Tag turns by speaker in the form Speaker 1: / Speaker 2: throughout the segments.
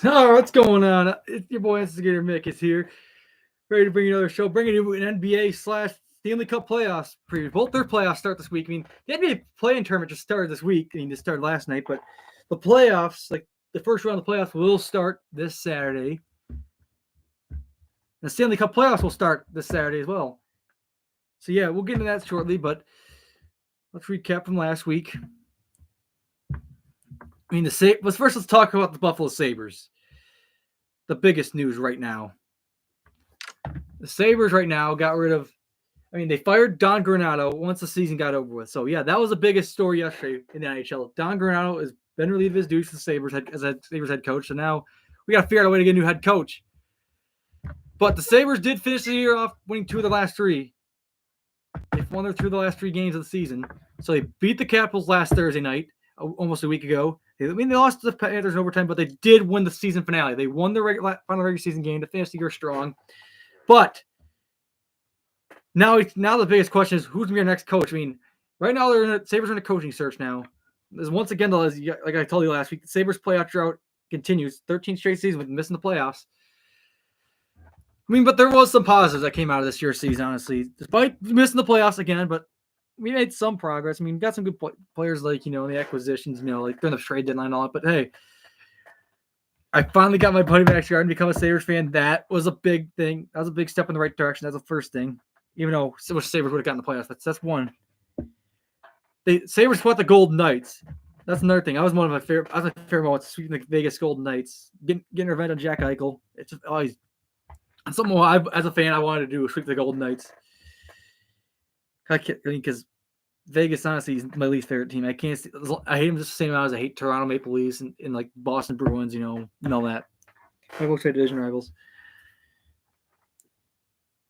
Speaker 1: Oh, what's going on? It's your boy Instigator Mick is here, ready to bring you another show, bringing you an NBA slash Stanley Cup playoffs preview. Both their playoffs start this week. I mean, the NBA play-in tournament just started this week. I mean, it started last night, but the playoffs, like the first round of the playoffs, will start this Saturday. The Stanley Cup playoffs will start this Saturday as well. So yeah, we'll get into that shortly, but let's recap from last week. I mean, let's talk about the Buffalo Sabres. The biggest news right now. The Sabres right now got rid of. I mean, they fired Don Granato once the season got over with. So yeah, that was the biggest story yesterday in the NHL. Don Granato has been relieved of his duties as Sabres head coach. So now we got to figure out a way to get a new head coach. But the Sabres did finish the year off winning 2 of the last 3. They've won their 2 of the last 3 games of the season. So they beat the Capitals last Thursday night, almost a week ago. They lost to the Panthers in overtime, but they did win the season finale. They won the final regular season game to finish the year strong. But now the biggest question is who's going to be our next coach? I mean, right now Sabres are in a coaching search now. There's once again, like I told you last week, the Sabres playoff drought continues. 13 straight seasons with missing the playoffs. I mean, but there was some positives that came out of this year's season, honestly. Despite missing the playoffs again, but we made some progress. I mean, we got some good players like, the acquisitions, like during the trade deadline and all that. But hey, I finally got my buddy Max Garden to become a Sabres fan. That was a big thing. That was a big step in the right direction. That's the first thing. Even though Sabres would have gotten the playoffs. That's one. Sabres swept the Golden Knights. That's another thing. I was my favorite moments, sweeping the Vegas Golden Knights. Getting revenge on Jack Eichel. It's just always something as a fan I wanted to do, sweep the Golden Knights. Because Vegas, honestly, is my least favorite team. I hate them just the same amount as I hate Toronto Maple Leafs and like Boston Bruins, and all that. My both trade division rivals.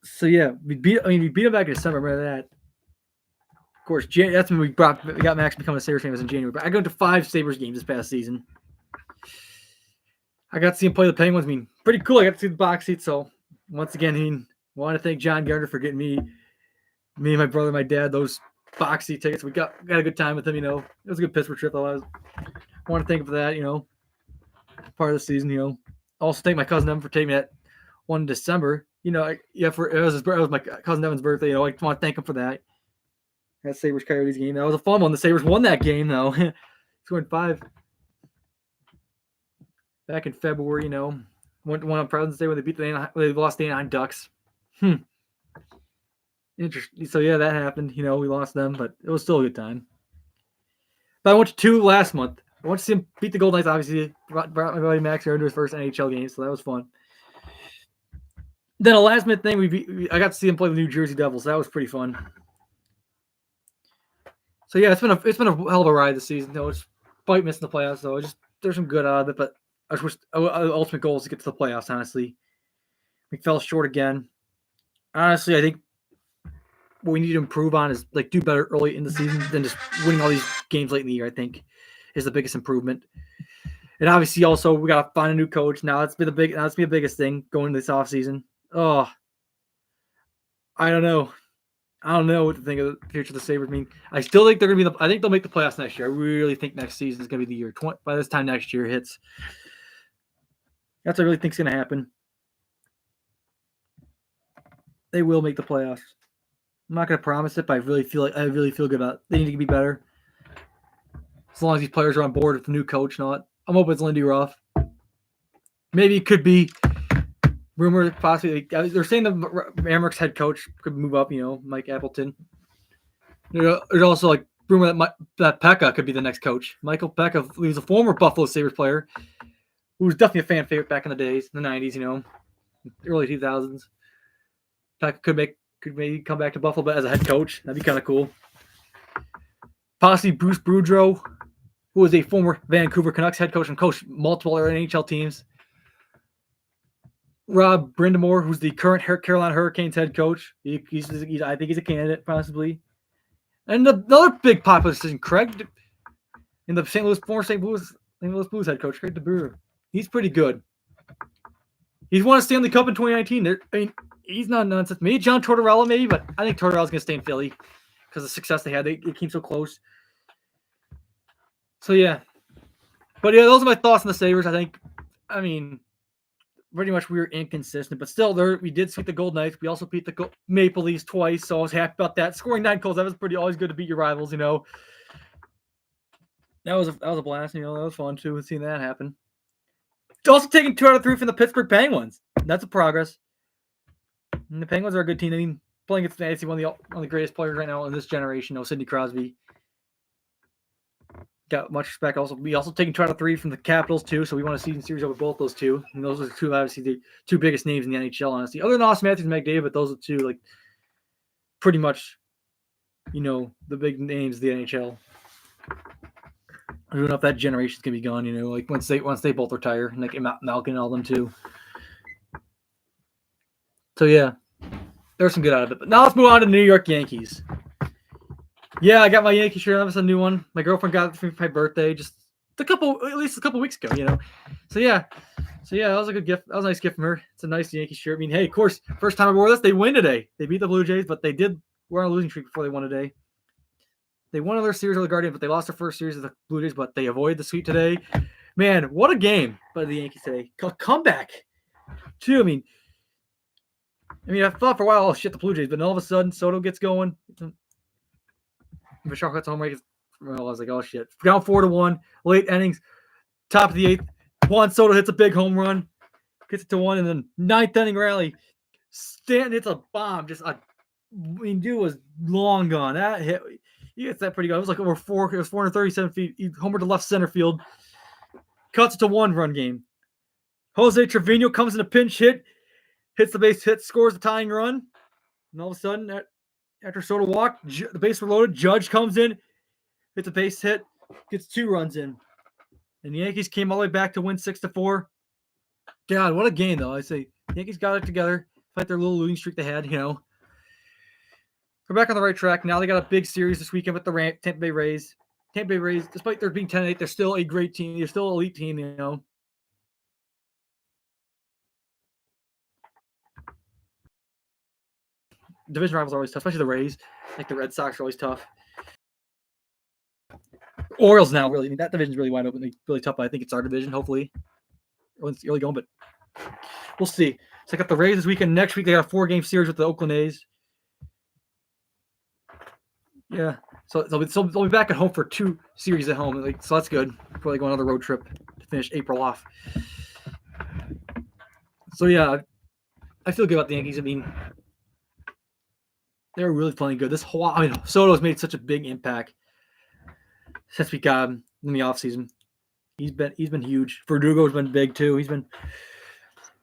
Speaker 1: So yeah, we beat them back in December. Remember that? Of course, that's when we got Max becoming a Sabres fan was in January. But I go to 5 Sabres games this past season. I got to see him play the Penguins. I mean, pretty cool. I got to see the box seat. So once again, I want to thank John Gardner for getting me and my brother, my dad, those box seat tickets. We got a good time with him. It was a good Pittsburgh trip. I want to thank him for that. Part of the season. Also thank my cousin Evan for taking me that one in December. It was my cousin Evan's birthday. I want to thank him for that. That Sabres Coyotes game. That was a fun one. The Sabres won that game though. Scored 5. Back in February, went on President's Day when they lost the Anaheim Ducks. Interesting. So yeah, that happened. We lost them, but it was still a good time. But I went to 2 last month. I went to see him beat the Golden Knights. Obviously, brought my buddy Max here into his first NHL game, so that was fun. Then a last minute thing, I got to see him play the New Jersey Devils. So that was pretty fun. So yeah, it's been a hell of a ride this season. Despite missing the playoffs, so there's some good out of it. But I just wish the ultimate goal is to get to the playoffs. Honestly, we fell short again. Honestly, I think what we need to improve on is do better early in the season than just winning all these games late in the year. I think is the biggest improvement. And obviously, also we got to find a new coach. Now that's been the biggest thing going into this offseason. Oh, I don't know. I don't know what to think of the future of the Sabres. I mean, I still think they're going to be I think they'll make the playoffs next year. I really think next season is going to be the year. By this time next year hits, that's what I really think is going to happen. They will make the playoffs. I'm not going to promise it, but I really feel good about it. They need to be better. As long as these players are on board with the new coach and all that. I'm hoping it's Lindy Ruff. Maybe it could be rumor possibly. They're saying the Amherst head coach could move up, Mike Appleton. There's also rumor that Pekka could be the next coach. Michael Pekka, he was a former Buffalo Sabres player who was definitely a fan favorite back in the days, in the 90s, early 2000s. Pekka could maybe come back to Buffalo but as a head coach. That'd be kind of cool. Possibly Bruce Boudreau, who was a former Vancouver Canucks head coach and coached multiple NHL teams. Rob Brindamore, who's the current Carolina Hurricanes head coach. I think he's a candidate, possibly. And another big popular decision, Craig, in the former St. Louis Blues head coach, Craig DeBoer. He's pretty good. He's won a Stanley Cup in 2019. I mean, he's not nonsense. Maybe John Tortorella, maybe, but I think Tortorella's going to stay in Philly because of the success they had. They came so close. So, yeah. But, yeah, those are my thoughts on the Sabres. I think I mean, pretty much we were inconsistent, but still, we did sweep the Gold Knights. We also beat the Maple Leafs twice, so I was happy about that. Scoring 9 goals, that was always good to beat your rivals, you know. That was a blast, you know. That was fun too, seeing that happen. Also taking 2 out of 3 from the Pittsburgh Penguins. That's a progress. And the Penguins are a good team. I mean, playing against Fantasy, one of the greatest players right now in this generation, you know, Sidney Crosby. Got much respect. We also taking 2 out of 3 from the Capitals too, so we won a season series over both those two. And those are the two, obviously, the 2 biggest names in the NHL, honestly. Other than Austin Matthews and McDavid, but those are 2, like, pretty much, you know, the big names of the NHL. I don't know if that generation's gonna be gone, you know, like once they both retire, and like Malkin and all them too. So yeah, there's some good out of it. But now let's move on to the New York Yankees. Yeah, I got my Yankee shirt. That was a new one. My girlfriend got it for my birthday just at least a couple weeks ago, you know. So yeah, that was a good gift. That was a nice gift from her. It's a nice Yankee shirt. I mean, hey, of course, first time I wore this, they win today. They beat the Blue Jays, but they did were on a losing streak before they won today. They won another series with the Guardians, but they lost their first series of the Blue Jays, but they avoided the sweep today. Man, what a game by the Yankees today. Comeback, too. I mean, I thought for a while, oh, shit, the Blue Jays, but all of a sudden, Soto gets going. Machado gets home right. Well, I was like, oh, shit. Down 4-1, late innings, top of the 8th. Juan Soto hits a big home run, gets it to 1, and then 9th inning rally. Stanton hits a bomb. Dude was long gone. That hit. He gets that pretty good. It was like over 437 feet. He homered to left center field. Cuts it to 1-run game. Jose Trevino comes in a pinch hit, hits the base hit, scores the tying run. And all of a sudden, after Soto walked, the bases were loaded. Judge comes in, hits a base hit, gets 2 runs in. And the Yankees came all the way back to win 6-4. God, what a game, though. I say, the Yankees got it together. Fight their little losing streak they had, you know. We're back on the right track. Now they got a big series this weekend with the Tampa Bay Rays. Tampa Bay Rays, despite their being 10-8, they're still a great team. They're still an elite team, you know. Division rivals are always tough, especially the Rays. Like the Red Sox are always tough. Orioles now, really. I mean, that division's really wide open. Really tough, but I think it's our division, hopefully. It's early going, but we'll see. So I got the Rays this weekend. Next week, they got a 4-game series with the Oakland A's. Yeah, so they'll be back at home for 2 series at home. So that's good. Probably go on another road trip to finish April off. So yeah, I feel good about the Yankees. I mean, they're really playing good. Soto's made such a big impact since we got him in the offseason. He's been huge. Verdugo's been big too.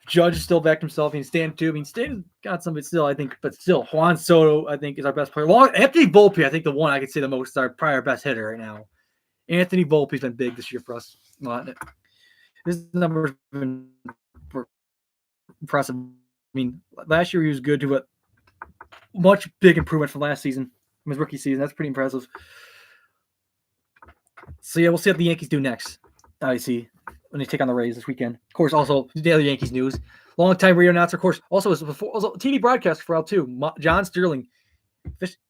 Speaker 1: Judge still backed himself. Stanton too. Stanton got some, but still, I think. But still, Juan Soto, I think, is our best player. Anthony Volpe, I think, the one I could say the most is probably our best hitter right now. Anthony Volpe's been big this year for us. His numbers have been impressive. Last year he was good too, but much big improvement from last season, from his rookie season. That's pretty impressive. So yeah, we'll see what the Yankees do next. I see. When they take on the Rays this weekend. Of course, also daily Yankees news. Longtime radio announcer, of course, also TV broadcaster for L too. John Sterling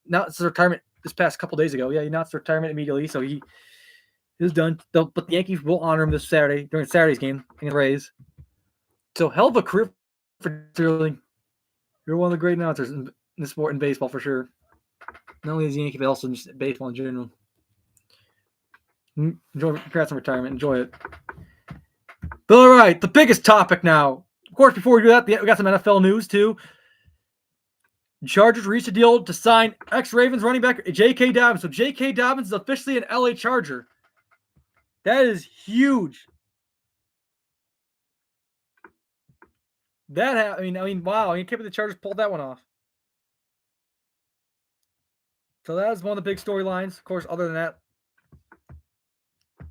Speaker 1: announced his retirement this past couple days ago. Yeah, he announced retirement immediately, so he is done. But the Yankees will honor him this Saturday during Saturday's game against the Rays. So hell of a career for Sterling. You're one of the great announcers in the sport and baseball for sure. Not only as a Yankee, but also just baseball in general. Congrats on retirement. Enjoy it. But all right, the biggest topic now. Of course, before we do that, we got some NFL news too. Chargers reached a deal to sign ex-Ravens running back J.K. Dobbins. So J.K. Dobbins is officially an L.A. Charger. That is huge. Wow. I can't believe the Chargers pulled that one off. So that is one of the big storylines. Of course, other than that,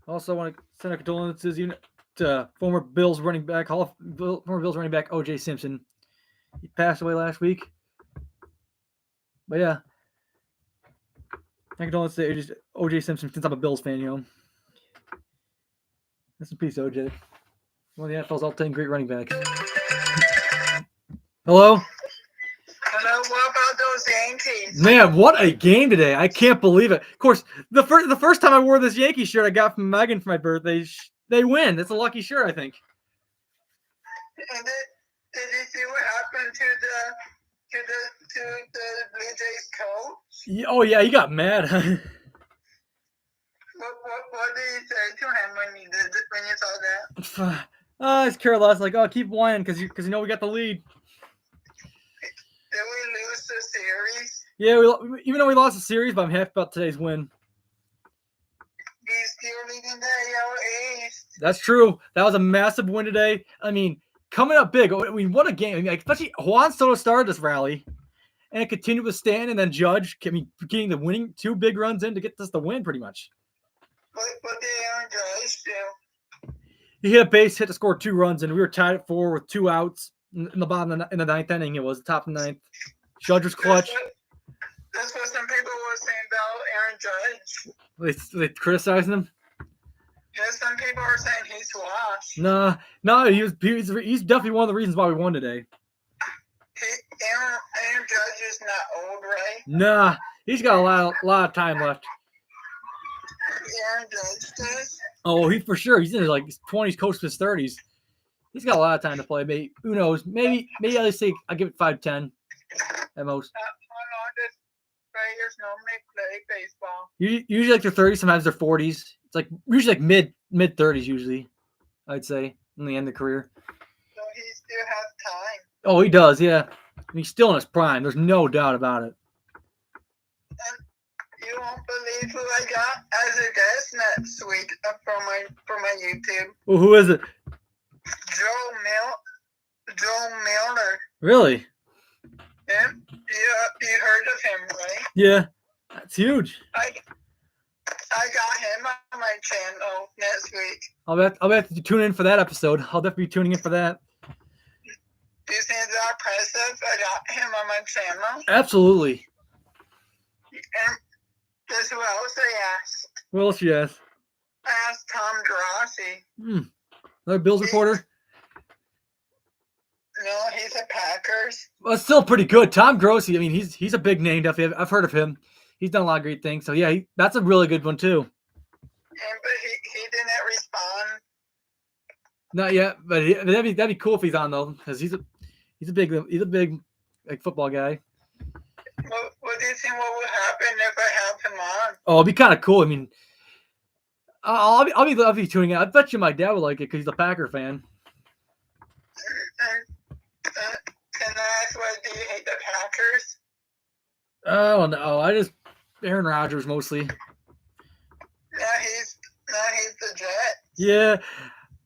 Speaker 1: also want to send our condolences to former Bills running back O.J. Simpson. He passed away last week. But yeah, I condolences to O.J. Simpson since I'm a Bills fan, you know. Rest in peace, O.J. One of the NFL's all-time great running backs. Hello?
Speaker 2: Hello, what about those Yankees?
Speaker 1: Man, what a game today. I can't believe it. Of course, the first time I wore this Yankee shirt I got from Megan for my birthday, they win. It's a lucky shirt, I think.
Speaker 2: And did you see what happened to the Blue Jays coach?
Speaker 1: Oh yeah, he got mad.
Speaker 2: What did you say to him when you saw that?
Speaker 1: It's care less. Like, oh, keep whining because you know we got the lead.
Speaker 2: Did we lose the series?
Speaker 1: Yeah, even though we lost the series, but I'm happy about today's win.
Speaker 2: He's still leading the AL East.
Speaker 1: That's true. That was a massive win today. I mean, coming up big. I mean, what a game. I mean, especially Juan Soto started this rally, and it continued with Stan and then Judge. I mean, getting the winning 2 big runs in to get this the win, pretty much.
Speaker 2: What did Aaron Judge do?
Speaker 1: He hit a base hit to score 2 runs, and we were tied at 4 with 2 outs in the bottom in the 9th inning. It was the top of the 9th. Judge was clutch.
Speaker 2: That's what some people were saying about Aaron Judge.
Speaker 1: They criticizing him.
Speaker 2: Yeah, some people are saying he's washed.
Speaker 1: No, he's definitely one of the reasons why we won today.
Speaker 2: Aaron Judge is not old, right?
Speaker 1: Nah, he's got a lot of time left.
Speaker 2: Aaron Judge does?
Speaker 1: Oh, he for sure. He's in his 20s, close to his 30s. He's got a lot of time to play. Maybe who knows? Maybe I'll say I'll give it 5-10 at most.
Speaker 2: How long does players normally play baseball?
Speaker 1: Usually their 30s, sometimes their 40s. It's usually mid 30s usually, I'd say, in the end of the career.
Speaker 2: So he still has time.
Speaker 1: Oh, he does, yeah. He's still in his prime. There's no doubt about it.
Speaker 2: And you won't believe who I got as a guest next week for my YouTube.
Speaker 1: Well, who is it?
Speaker 2: Joe Miller.
Speaker 1: Really?
Speaker 2: Yeah, you heard of him, right?
Speaker 1: Yeah, that's huge.
Speaker 2: I got him on my channel next week.
Speaker 1: I'll have to tune in for that episode. I'll definitely be tuning in for that.
Speaker 2: Do you think that impressive? I got him on my channel.
Speaker 1: Absolutely.
Speaker 2: And guess who else I asked?
Speaker 1: What else you asked?
Speaker 2: I asked Tom Grossi.
Speaker 1: Another Bills reporter?
Speaker 2: No, he's a Packers.
Speaker 1: Well, it's still pretty good. Tom Grossi, I mean, he's a big name, definitely. I've heard of him. He's done a lot of great things. So, yeah, that's a really good one, too.
Speaker 2: But he didn't respond.
Speaker 1: Not yet, but that'd be cool if he's on, though, because he's a big football guy.
Speaker 2: What do you think what would happen if I have him on?
Speaker 1: Oh, it'd be kind of cool. I mean, I'll be tuning in. I bet you my dad would like it because he's a Packer fan.
Speaker 2: Can I ask, what do you hate the Packers?
Speaker 1: Oh no, Aaron Rodgers mostly.
Speaker 2: No, he's the Jet.
Speaker 1: Yeah,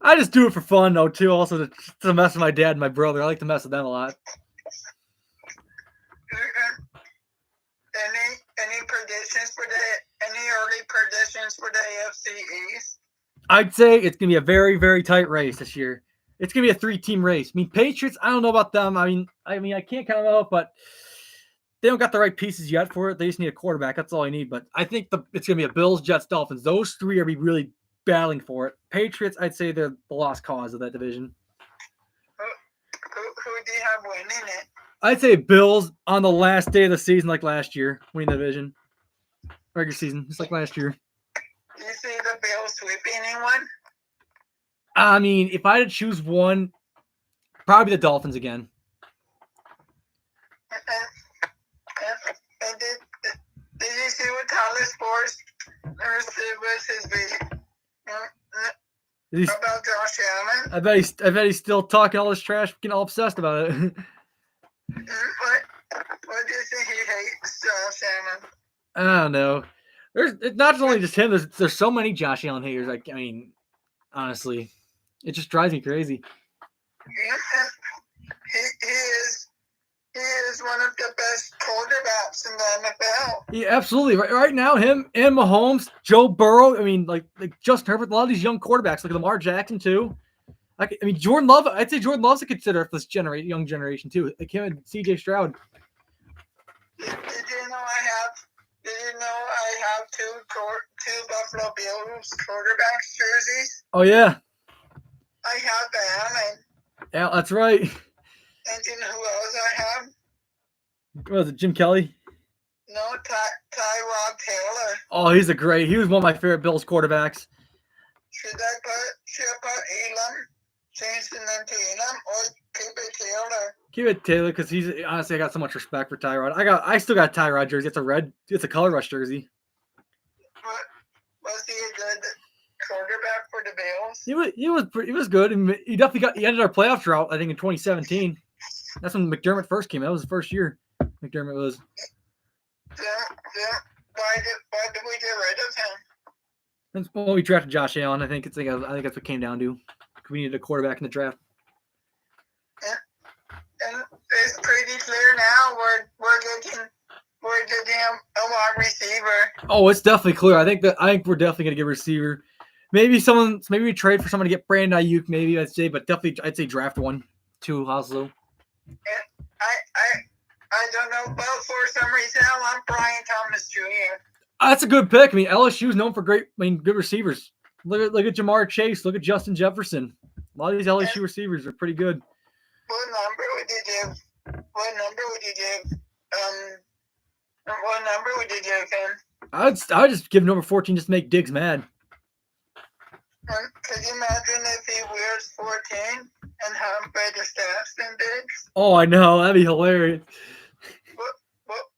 Speaker 1: I just do it for fun though too. Also to mess with my dad and my brother. I like to mess with them a lot.
Speaker 2: Any predictions for any early predictions for the AFC East?
Speaker 1: I'd say it's gonna be a very, very tight race this year. It's gonna be a 3-team race. I mean, Patriots. I don't know about them. I mean, I can't count them out, but they don't got the right pieces yet for it. They just need a quarterback. That's all I need. But I think it's gonna be a Bills, Jets, Dolphins. Those 3 are be really battling for it. Patriots, I'd say they're the lost cause of that division.
Speaker 2: Who do you have winning it?
Speaker 1: I'd say Bills on the last day of the season, like last year, winning the division, regular season, just like last year.
Speaker 2: Do you see the Bills sweeping anyone?
Speaker 1: I mean, if I had to choose one, probably the Dolphins again.
Speaker 2: And did you see what Tyler Sports was his beat about Josh Allen?
Speaker 1: I bet he's still talking all this trash, getting all obsessed about it.
Speaker 2: What do you think he hates Josh Allen?
Speaker 1: I don't know. It's not only just him. There's so many Josh Allen haters. I mean, honestly, it just drives me crazy.
Speaker 2: He is one of the best quarterbacks in the NFL.
Speaker 1: Yeah, absolutely. Right now, him and Mahomes, Joe Burrow. I mean, like Justin Herbert. A lot of these young quarterbacks, like Lamar Jackson too. I mean, Jordan Love. I'd say Jordan Love's a consider for this young generation too. Like him and C.J. Stroud.
Speaker 2: Did you know I have two Buffalo Bills quarterbacks jerseys?
Speaker 1: Oh yeah.
Speaker 2: I have them.
Speaker 1: Yeah, that's right.
Speaker 2: And you know who else I have?
Speaker 1: What was it, Jim Kelly?
Speaker 2: No, Tyrod Taylor.
Speaker 1: Oh, he was one of my favorite Bills quarterbacks.
Speaker 2: Should I put Elam? Changing them to Elam or keep it Taylor?
Speaker 1: Keep it Taylor because he's honestly I got so much respect for Tyrod. I still got Tyrod jersey. It's a color rush jersey.
Speaker 2: Was he a good quarterback for the Bills?
Speaker 1: He was good. He definitely ended our playoff drought, I think, in 2017. That's when McDermott first came. That was his first year. McDermott was.
Speaker 2: Why did we get rid of him?
Speaker 1: Well, we drafted Josh Allen. I think that's what it came down to. We needed a quarterback in the draft.
Speaker 2: And it's pretty clear now we're getting a wide receiver.
Speaker 1: Oh, it's definitely clear. I think we're definitely gonna get a receiver. Maybe we trade for someone to get Brandon Ayuk. Maybe I'd say, but definitely I'd say draft 1, 2 also.
Speaker 2: And I don't know, but for some reason I want Brian Thomas Jr.
Speaker 1: That's a good pick. I mean, LSU's known for good receivers. Look at Jamar Chase. Look at Justin Jefferson. A lot of these LSU receivers are pretty good.
Speaker 2: What number would you give? What number would you give him?
Speaker 1: I would just give number 14 just to make Diggs mad.
Speaker 2: Could you imagine if he wears 14 and have better stats than Diggs?
Speaker 1: Oh, I know. That'd be hilarious.
Speaker 2: What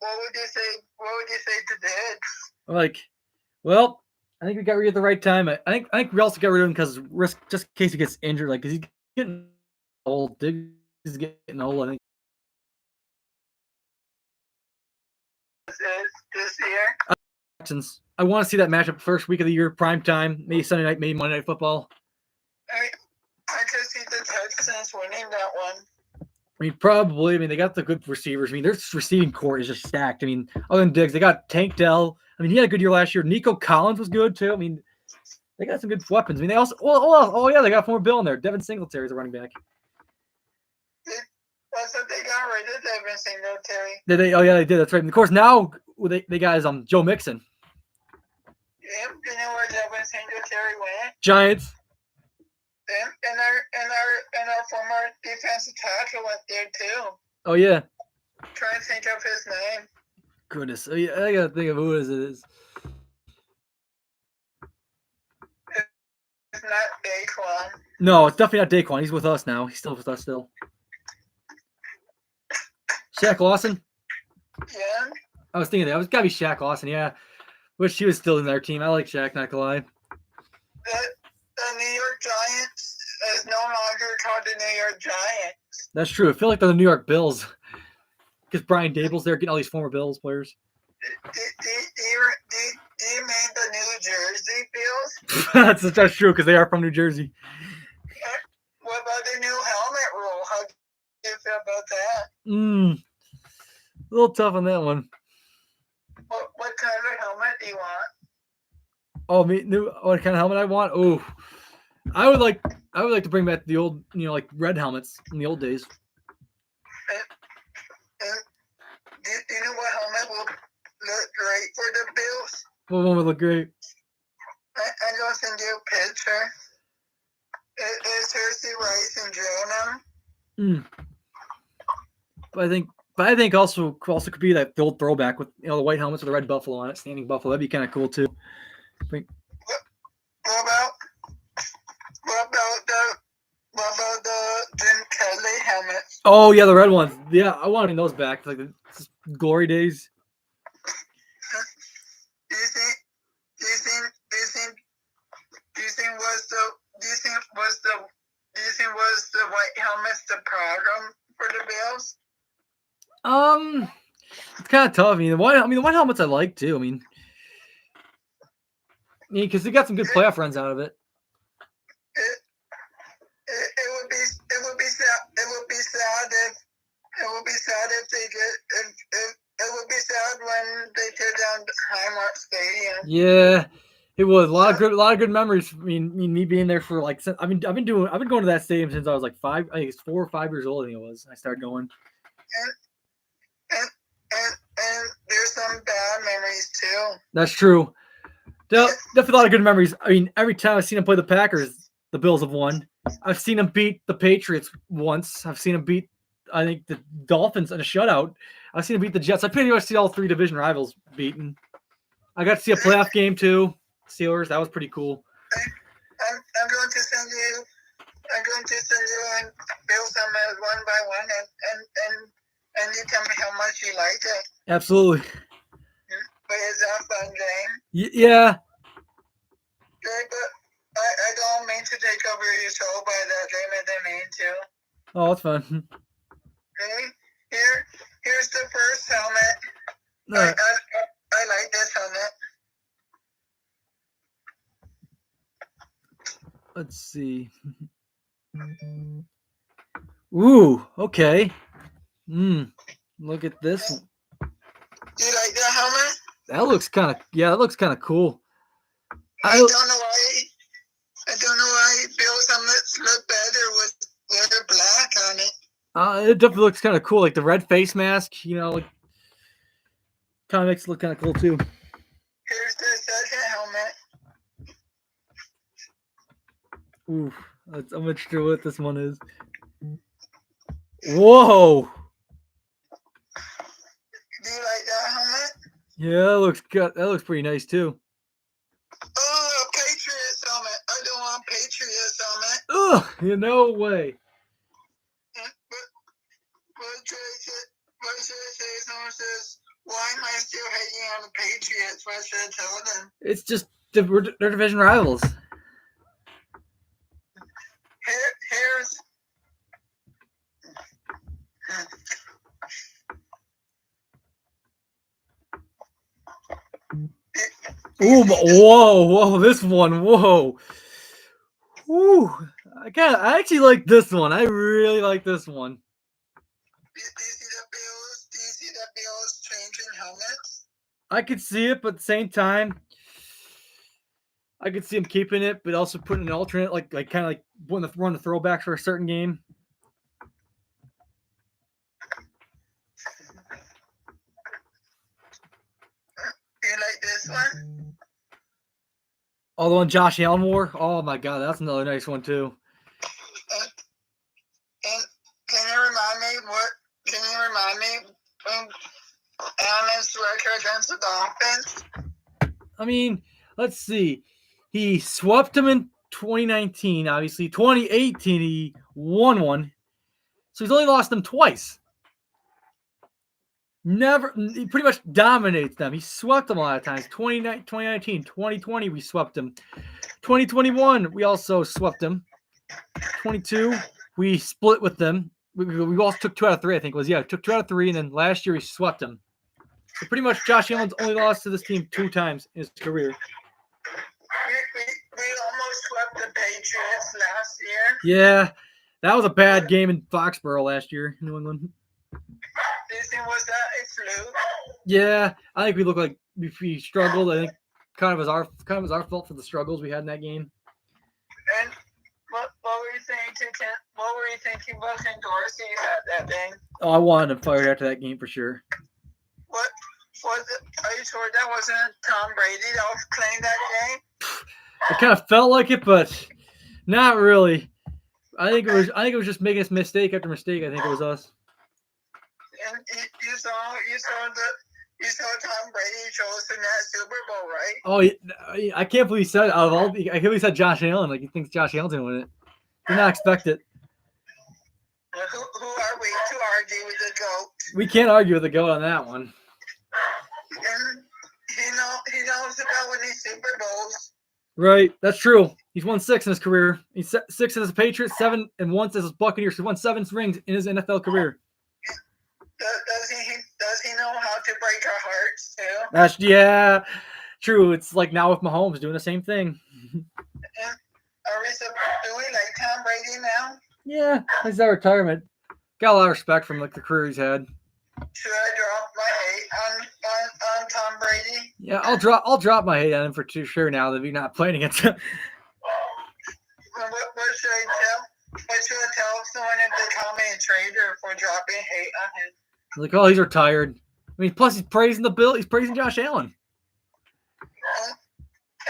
Speaker 2: would you say? What would you say to Diggs?
Speaker 1: Well, I think we got rid of the right time. I think we also got rid of him because risk just in case he gets injured. Because he's getting old. Diggs is getting old. I think.
Speaker 2: This year.
Speaker 1: I want to see that matchup first week of the year, prime time, maybe Sunday night, maybe Monday Night Football.
Speaker 2: I could see the Texans winning that one.
Speaker 1: I mean, probably. I mean, they got the good receivers. I mean, their receiving core is just stacked. I mean, other than Diggs, they got Tank Dell. I mean, he had a good year last year. Nico Collins was good too. I mean, they got some good weapons. I mean, they also they got more Bill in there. Devin Singletary's a running back.
Speaker 2: That's what they got rid of Devin Singletary.
Speaker 1: Did they? Oh yeah, they did. That's right. And of course, now they got is Joe Mixon.
Speaker 2: Yep, you know where Devin Singletary went?
Speaker 1: Giants.
Speaker 2: And our former defensive tackle went there too.
Speaker 1: Oh yeah.
Speaker 2: Trying to think of his name.
Speaker 1: Goodness, oh, yeah, I gotta think of who it is.
Speaker 2: It's not Daquan.
Speaker 1: No, it's definitely not Daquan. He's with us now. He's still with us still. Shaq Lawson.
Speaker 2: Yeah.
Speaker 1: I was thinking that. It was gotta be Shaq Lawson. Yeah. Wish he was still in their team. I like Shaq, not gonna lie.
Speaker 2: The New York Giants is no longer called the New York Giants.
Speaker 1: That's true. I feel like they're the New York Bills. Because Brian Dable's there getting all these former Bills players.
Speaker 2: Do you mean the New Jersey Bills?
Speaker 1: That's true because they are from New Jersey.
Speaker 2: What about the new helmet rule? How do you feel about that?
Speaker 1: A little tough on that one.
Speaker 2: What kind of helmet do you want?
Speaker 1: Oh, what kind of helmet I want? Oh, I would like to bring back the old, like red helmets in the old days.
Speaker 2: Do you know what helmet will look great for the Bills?
Speaker 1: What one would look great?
Speaker 2: I'm going to send you a picture. It's Jersey Rice and Jonah.
Speaker 1: But I think also could be that the old throwback with the white helmets with the red buffalo on it, standing buffalo. That'd be kind of cool too.
Speaker 2: What about the Jim Kelly helmets?
Speaker 1: Oh yeah, the red ones. Yeah, I want those back, like the glory days.
Speaker 2: Do you think was the white helmets the problem for the Bills?
Speaker 1: It's kind of tough. The white helmets I like too. I mean, because they got some good playoff runs out of it.
Speaker 2: It would be sad when they tear down Highmark Stadium.
Speaker 1: Yeah, it was a lot of good memories. I mean, me being there for I've been going to that stadium since I was like 5. I think it's 4 or 5 years old. I think it was. I started going.
Speaker 2: And there's some bad memories too.
Speaker 1: That's true. Definitely a lot of good memories. I mean, every time I've seen them play the Packers, the Bills have won. I've seen them beat the Patriots once. I've seen them beat, I think, the Dolphins in a shutout. I've seen them beat the Jets. I pretty much see all 3 division rivals beaten. I got to see a playoff game too. Steelers. That was pretty cool.
Speaker 2: I'm going to send you I'm going to send you and build some one by one, and you tell me how much you like it.
Speaker 1: Absolutely.
Speaker 2: But is that fun, James?
Speaker 1: Yeah.
Speaker 2: Okay, but I don't mean to take over your show by that, James. I didn't mean to.
Speaker 1: Oh, it's fun.
Speaker 2: Okay, here's the first helmet.
Speaker 1: Right.
Speaker 2: I like this helmet.
Speaker 1: Let's see. Ooh, okay. Look at this one.
Speaker 2: Do you like that helmet?
Speaker 1: That looks kind of cool.
Speaker 2: I don't know why Bill's helmets look better with the black on it.
Speaker 1: It definitely looks kind of cool, like the red face mask. Like kind of makes it look kind of cool too.
Speaker 2: Here's the second helmet.
Speaker 1: Ooh, I'm interested what this one is. Whoa!
Speaker 2: Do you like that helmet?
Speaker 1: Yeah, that looks pretty nice too.
Speaker 2: Oh, a Patriots helmet. I don't want Patriots helmet.
Speaker 1: Ugh, no way.
Speaker 2: What should I say? Someone says, why am I still hating on the Patriots? What should I tell them?
Speaker 1: It's just they're division rivals.
Speaker 2: Here's
Speaker 1: whoa, this one, whoa. Woo. I actually like this one. I really like this one.
Speaker 2: Do you see the Bills changing helmets?
Speaker 1: I could see it, but at the same time, I could see him keeping it, but also putting an alternate, like kind of like run the throwback for a certain game.
Speaker 2: You like this one?
Speaker 1: Oh, the one Josh Allen wore? Oh my God, that's another nice one too.
Speaker 2: And can you remind me Allen's record against the Dolphins?
Speaker 1: I mean, let's see. He swept him in 2019, obviously. 2018, he won one. So he's only lost them twice. He pretty much dominates them. He swept them a lot of times. 2019, 2020, we swept him. 2021, we also swept him. 22, we split with them. We also took 2 out of 3, I think it was. Yeah, took 2 out of 3, and then last year we swept them. So pretty much Josh Allen's only lost to this team 2 times in his career.
Speaker 2: We almost swept the Patriots last year.
Speaker 1: Yeah, that was a bad game in Foxborough last year, New England.
Speaker 2: Was that a fluke?
Speaker 1: Yeah, I think we looked like we struggled. I think kind of was our fault for the struggles we had in that game.
Speaker 2: And what were you thinking? What were you thinking about Dorsey at that thing?
Speaker 1: Oh, I wanted him fired after that game for sure.
Speaker 2: What was it? Are you sure that wasn't Tom Brady that was playing that game?
Speaker 1: It kind of felt like it, but not really. I think it was just making us mistake after mistake. I think it was us.
Speaker 2: And you saw Tom Brady chose in that Super Bowl, right?
Speaker 1: Oh, I can't believe he said I can't believe he said Josh Allen. Like he thinks Josh Allen's gonna win it. Did not expect it.
Speaker 2: Who are we to argue with the GOAT?
Speaker 1: We can't argue with the GOAT on that one.
Speaker 2: And he knows about winning Super Bowls.
Speaker 1: Right, that's true. He's won 6 in his career. He's 6 as a Patriot, 7 and once as a Buccaneers. He won 7 rings in his NFL career.
Speaker 2: Does he know how to break our hearts too?
Speaker 1: Yeah, true. It's like now with Mahomes doing the same thing.
Speaker 2: Do we like Tom Brady now?
Speaker 1: Yeah, he's that retirement. Got a lot of respect from like the career he's had.
Speaker 2: Should I drop my hate on Tom Brady?
Speaker 1: Yeah, I'll drop my hate on him for sure now that we're not playing against him.
Speaker 2: What should I tell? What should I tell someone if they call me a traitor for dropping hate on him?
Speaker 1: Like, oh, he's retired. I mean, plus he's praising the Bill. He's praising Josh Allen.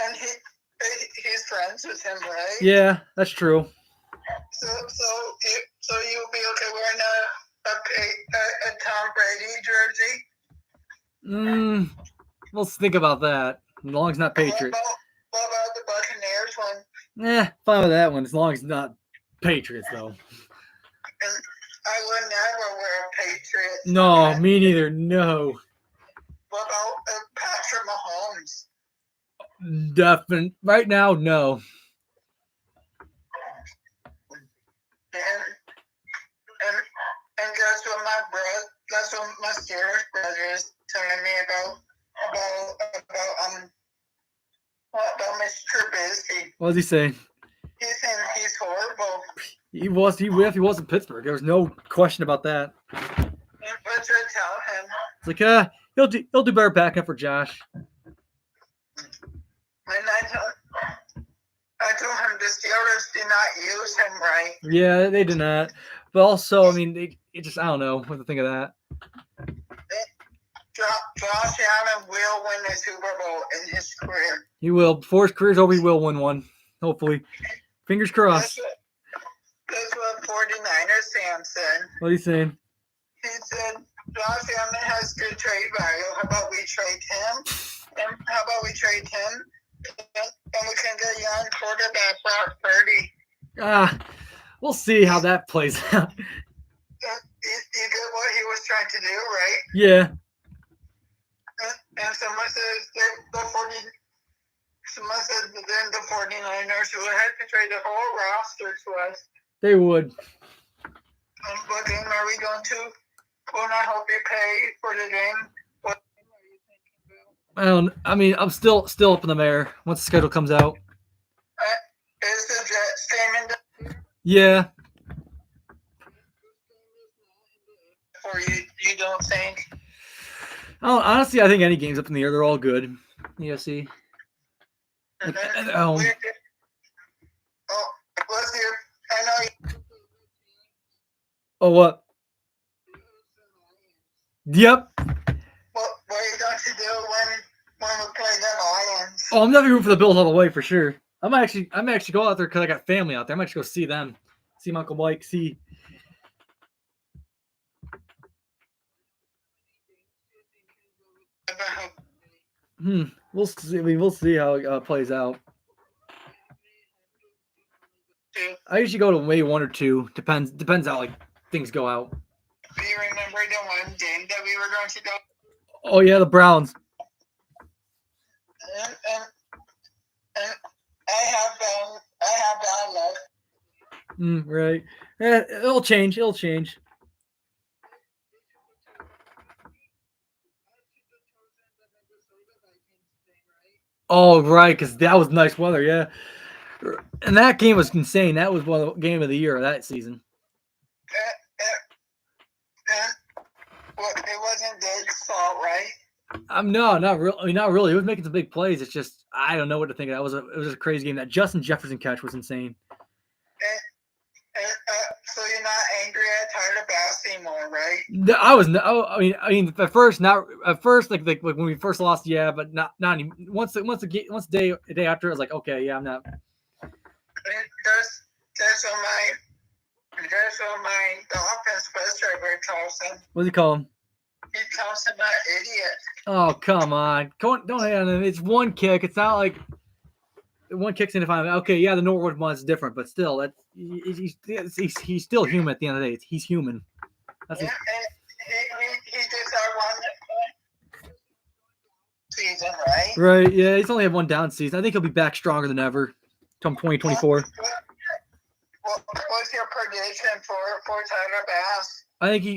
Speaker 2: And he's friends with him, right?
Speaker 1: Yeah, that's true.
Speaker 2: So you'll be okay wearing a Tom Brady jersey?
Speaker 1: Let's think about that. As long as it's not Patriots.
Speaker 2: What about the Buccaneers one?
Speaker 1: Fine with that one. As long as it's not Patriots, though.
Speaker 2: And I would never wear a Patriots.
Speaker 1: No, me neither. No.
Speaker 2: What about Patrick Mahomes?
Speaker 1: Definitely. Right now, no.
Speaker 2: And that's what my Steelers brother is telling me about Mr. Trubisky.
Speaker 1: What was he saying?
Speaker 2: He's saying he's horrible.
Speaker 1: He was in Pittsburgh. There was no question about that.
Speaker 2: And what should I tell him?
Speaker 1: It's like, he'll do better backing up for Josh.
Speaker 2: And I told him the Steelers did not use him right.
Speaker 1: Yeah, they did not. But also, I mean, I don't know what to think of that.
Speaker 2: Josh Allen will win a Super Bowl in his career.
Speaker 1: He will. Before his career's over, he will win one. Hopefully. Fingers crossed.
Speaker 2: That's what 49ers fan said.
Speaker 1: What are you saying?
Speaker 2: He said, Josh Allen has good trade value. How about we trade him? And how about we trade him? And we can get a young quarterback for 30.
Speaker 1: We'll see how that plays out.
Speaker 2: You get what he was trying to do, right?
Speaker 1: Yeah.
Speaker 2: And someone said then the 49ers would have to trade the whole roster to us.
Speaker 1: They would.
Speaker 2: What game are we going to? Well, I hope you pay for the game. What game are you thinking about?
Speaker 1: I mean, I'm still up in the air once the schedule comes out.
Speaker 2: Is the Jets game in the...
Speaker 1: Yeah.
Speaker 2: Or you don't think?
Speaker 1: Honestly, I think any game's up in the air. They're all good. Yeah, see.
Speaker 2: Let's hear. I know.
Speaker 1: Oh, what? Yep.
Speaker 2: What are you going to do when we play the Lions?
Speaker 1: Oh, I'm definitely rooting for the Bills all the way for sure. I might actually go out there because I got family out there. I might just go see them, see my Uncle Mike, see. We'll see. I mean, we'll see how it plays out. I usually go to maybe one or two. Depends how things go out.
Speaker 2: Do you remember the one game that we were going to go?
Speaker 1: Oh yeah, the Browns.
Speaker 2: And I have bad luck.
Speaker 1: Right. Yeah, it'll change. Oh, right, because that was nice weather, yeah. And that game was insane. That was one of the game of the year of that season.
Speaker 2: It wasn't Dave's fault, right?
Speaker 1: No, not really. I mean, not really. He was making some big plays. It's just I don't know what to think of that. It was a crazy game. That Justin Jefferson catch was insane.
Speaker 2: So you're not angry at Tyler Bass anymore, right?
Speaker 1: I was. I mean, at first, like when we first lost, yeah, but not anymore. Once the day after, I was like, okay, yeah, I'm not.
Speaker 2: That's what my Dolphins bus driver calls him.
Speaker 1: What does he call him?
Speaker 2: He calls him an idiot.
Speaker 1: Oh, come on. Don't hate on him. It's one kick. It's not like one kick's in to find him. Okay, yeah, the Norwood one's different, but still, he's still human at the end of the day. He's human. That's
Speaker 2: he just had one season, right?
Speaker 1: Right, yeah, he's only had one down season. I think he'll be back stronger than ever come 2024.
Speaker 2: What's your prediction for Tyler Bass?
Speaker 1: I think